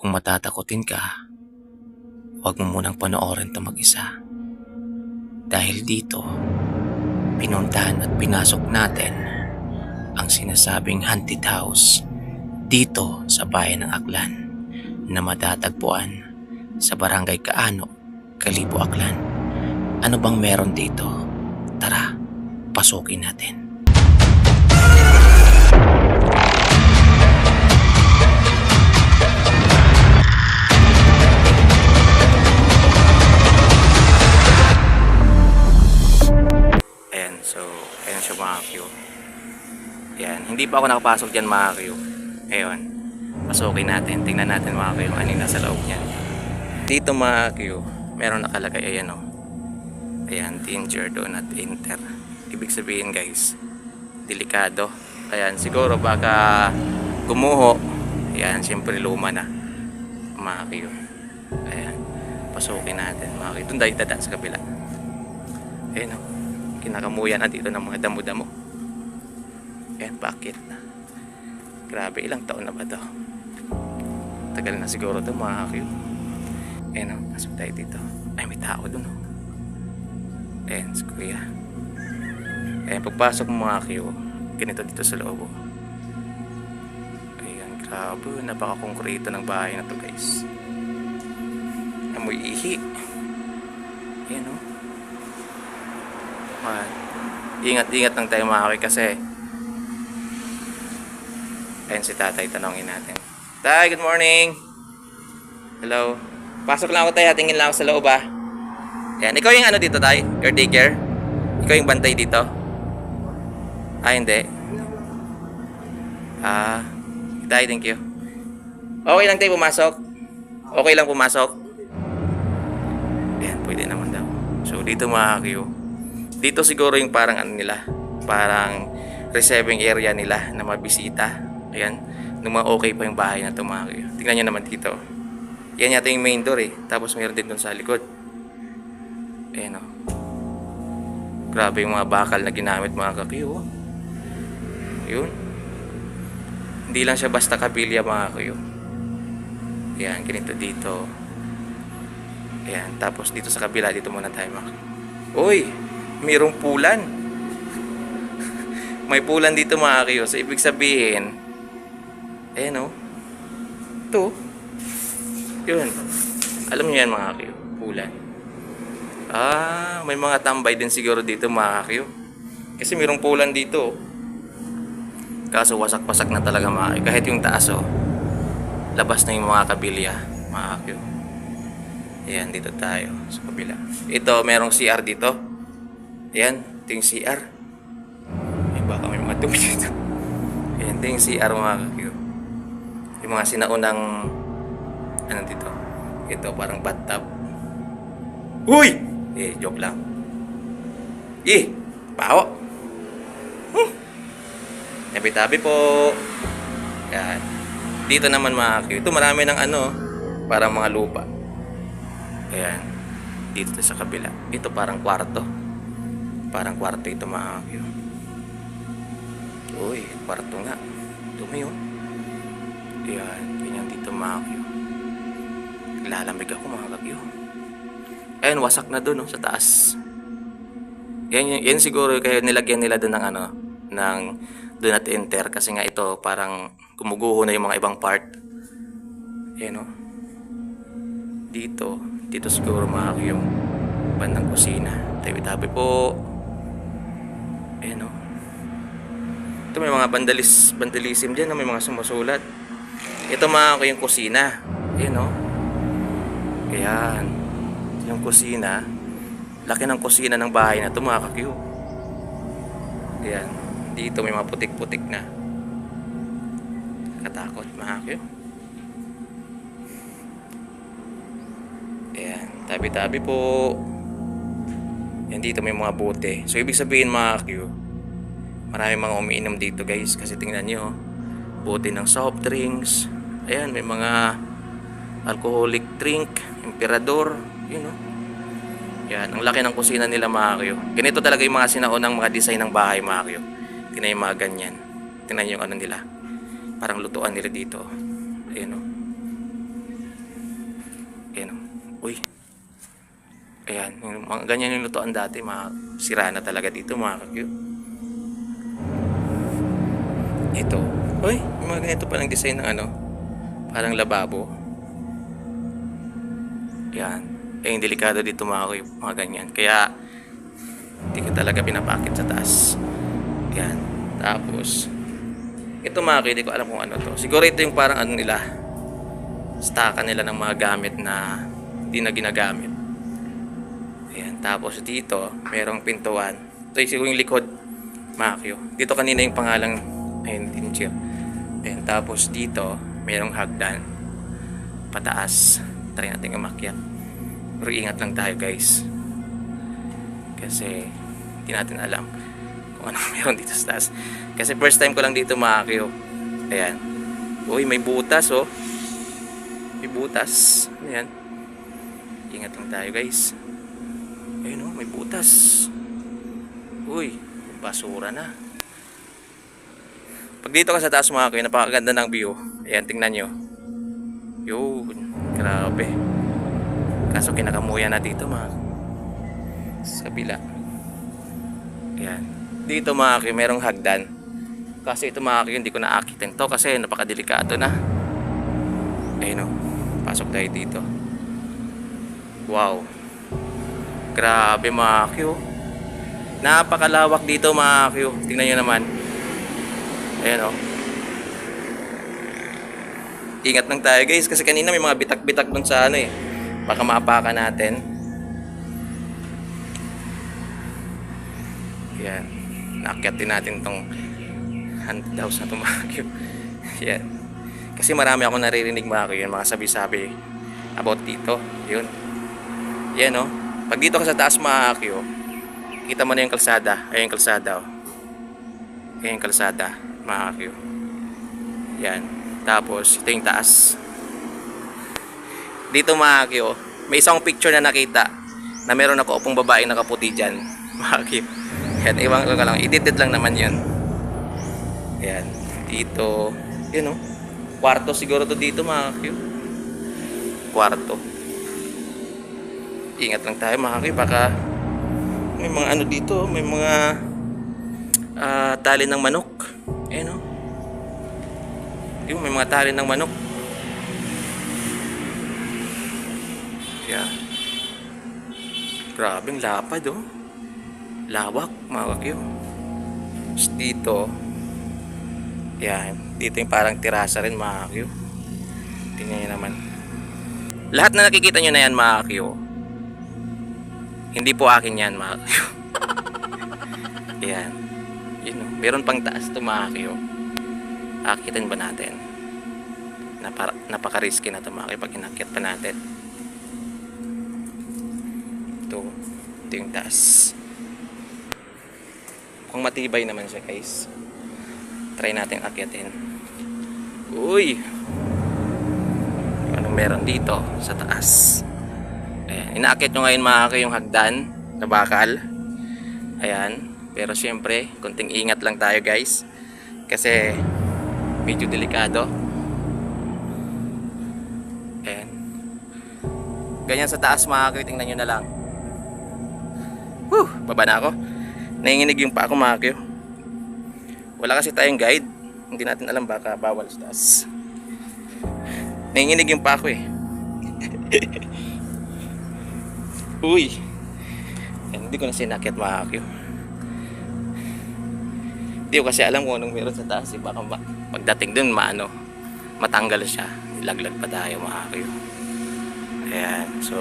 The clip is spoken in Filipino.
Kung matatakotin ka, huwag mo munang panoorin ito mag-isa. Dahil dito, pinuntahan at pinasok natin ang sinasabing haunted house dito sa bayan ng Aklan na matatagpuan sa Barangay Kaano, Kalibo, Aklan. Ano bang meron dito? Tara, pasukin natin. Ayan siya mga Q. Ayan, hindi pa ako nakapasok dyan mga Q. Ayun, pasukin natin. Tingnan natin mga Q yung ano yung nasa loob niyan. Dito mga Q, meron nakalagay, ayan o. Ayan, danger, do not enter. Ibig sabihin guys, delikado. Ayan, siguro baka gumuho. Ayan, siyempre luma na mga Q. Ayan, pasukin natin mga Q. Doon tayo dadaan sa kabila. Ayan o, kinakamuyan na dito ng mga damo-damo. Ayan, bakit? Grabe, ilang taon na ba ito? Tagal na siguro ito mga Q. Ayan o, pasok tayo dito. Ay, may tao dun o. Ayan, si Kuya. Ayan, pagpasok mo mga Q, ganito dito sa loob o. Ayan, grabe, napaka-konkreto ng bahay na to guys. Amoy ihi. Ayan o. Ingat-ingat lang tayo mga Q kasi ayan si tatay, tanongin natin. Tay, good morning. Hello. Pasok lang ako tayo, tingin lang ako sa loob ah. Ayan, ikaw yung ano dito tay? Caretaker? Ikaw yung bantay dito? Ah, hindi. Ah, tay, thank you. Okay lang tayo pumasok? Okay lang pumasok? Ayan, pwede naman daw. So dito mga Q, dito siguro yung parang ano nila, parang receiving area nila na mabisita. Ayan, nung mga okay pa yung bahay na ito mga Q. Tingnan nyo naman dito. Yan yata yung main door eh. Tapos mayroon din dun sa likod. Ayan o. Grabe yung mga bakal na ginamit mga Q. Yun. Hindi lang siya basta kabilya mga Q. Ayan, ganito dito. Ayan, tapos dito sa kabila, dito muna tayo mga Q. Uy! Mayroong pulan. May pulan dito mga Q. So ibig sabihin, ayan o. Ito. Yun. Alam niyo yan mga Q. Pulan. Ah, may mga tambay din siguro dito mga Q. Kasi mayroong pulan dito. Kaso wasak-wasak na talaga mga Q. Kahit yung taas o. Labas na yung mga kabilya mga Q. Ayan, dito tayo sa kabila. Ito, merong CR dito. Ayan, ito yung CR. Ay, baka may mga dumi dito. Ayan, ito yung CR mga Q. Yung mga sinaunang ano dito. Ito, parang bathtub. Uy! Eh, joke lang. Pao! Tabi-tabi po. Ayan. Dito naman mga Q. Ito, marami ng ano, parang mga lupa. Ayan. Dito sa kabila. Ito parang kwarto. Parang kwarto ito mga Q. Uy, kwarto nga. Dumi yun. Ayan, ganyan dito mga Q. Lalamig ako mga Q. Ayan, wasak na dun sa taas. Yan siguro kaya nilagyan nila dun ng ano, ng do not enter. Kasi nga ito parang gumuguho na yung mga ibang part. Ayan o. Dito siguro mga Q yung bandang kusina. Tabi-tabi po. Ayan o. Ito may mga vandalism dyan. May mga sumusulat. Ito mga Q yung kusina. Ayan o. Ayan. Yung kusina. Laki ng kusina ng bahay na ito mga Q. Ayan. Dito may mga putik-putik na. Katakot mga Q. Ayan. Tabi-tabi po. Yan dito may mga bote. So ibig sabihin mga Q, marami mga umiinom dito guys. Kasi tingnan nyo, bote ng soft drinks. Ayan, may mga alcoholic drink, emperador. Yun o. Yan, ang laki ng kusina nila mga Q. Ganito talaga yung mga sinaunang mga design ng bahay mga Q. Tingnan yung mga ganyan. Tingnan yung ano nila. Parang lutuan nila dito. Ayan o. ganyan yung lutuan dati, sira na talaga dito mga kakyo. Ito. Uy, may mga ganito palang design ng ano, parang lababo. Yan. Eh, yung delikado dito mga kakyo, mga ganyan. Kaya, hindi ko talaga pinapakit sa taas. Yan. Tapos, ito mga kakyo, hindi ko alam kung ano to. Siguro ito yung parang ano nila, stockan nila ng mga gamit na hindi na ginagamit. Ayan. Tapos dito, merong pintuan. Ito yung siguro yung likod, mga kakyo. Dito kanina yung pangalang, ayun, tinchir. Ayan. Tapos dito, merong hagdan. Pataas. Try natin umakyat. Pero ingat lang tayo guys. Kasi, hindi natin alam kung ano meron dito sa taas. Kasi first time ko lang dito mga kakyo. Ayan. Uy, may butas oh. May butas. Ayan. Ingat lang tayo guys. Ayun oh, may butas. Uy, basura na. Pag dito ka sa taas mga kakyo, napakaganda ng view. Ayan, tingnan nyo. Yun, grabe. Kaso kinakamuya na dito mga sa kabila. Ayan. Dito mga kakyo, merong hagdan. Kasi ito mga kakyo, hindi ko naakitin to kasi napakadelikado na. Ayun o, pasok tayo dito. Wow. Grabe mga kakyo. Napakalawak dito mga kakyo. Tingnan nyo naman. Ayan o. Ingat lang tayo guys kasi kanina may mga bitak-bitak dun sa ano eh. Baka maapakan natin. Yan. Naakyatin natin tong 100,000 na tumakyo. Yan. Kasi marami ako naririnig mga kakyo, mga sabi-sabi about dito. Yun. Yan o. Pag dito ka sa taas mga kakyo, kita mo na yung kalsada. Ayun yung kalsada o. Ayun yung kalsada mga kakyo. Yan. Tapos, ito yung taas. Dito mga kakyo, may isang picture na nakita na meron ako upong babaeng nakaputi dyan. Mga kakyo. Yan, iwan ko lang. Edited lang naman yun. Yan. Dito. Yun o. Kwarto siguro to dito mga kakyo. Kwarto. Ingat lang tayo mga kakyo. Baka may mga ano dito. May mga tali ng manok. Ayan o. Yung may mga tali ng manok. Yeah. Grabing lapad oh. Lawak mga kakyo. Dito. Yan. Dito yung parang tirasa rin mga kakyo. Tingnan nyo naman. Lahat na nakikita nyo na yan mga kakyo, hindi po akin yan mga kakyo. Yan. Yun oh. Meron pang taas ito mga kakyo. Akitin ba natin? Napaka-risky na ito mga kakyo pag inakyat pa natin. Ito yung taas. Kung matibay naman siya guys, try natin akyatin. Uy, anong meron dito sa taas? Ayan. Inaakyat nyo ngayon mga kakyo yung hagdan na bakal. Ayan. Pero syempre konting ingat lang tayo guys, kasi medyo delikado. Ayan. Ganyan sa taas mga kakyo, tingnan nyo na lang. Baba na ako. Nanginginig yung pa ako mga kakyo. Wala kasi tayong guide. Hindi natin alam, baka bawal sa taas. Nanginginig yung pa ako eh. Uy. Yan, hindi ko na sinakyat mga kakyo. Hindi ko kasi alam kung anong meron sa taas eh. Baka pagdating dun matanggal siya. Ilaglag pa tayo mga kakyo. Ayan. So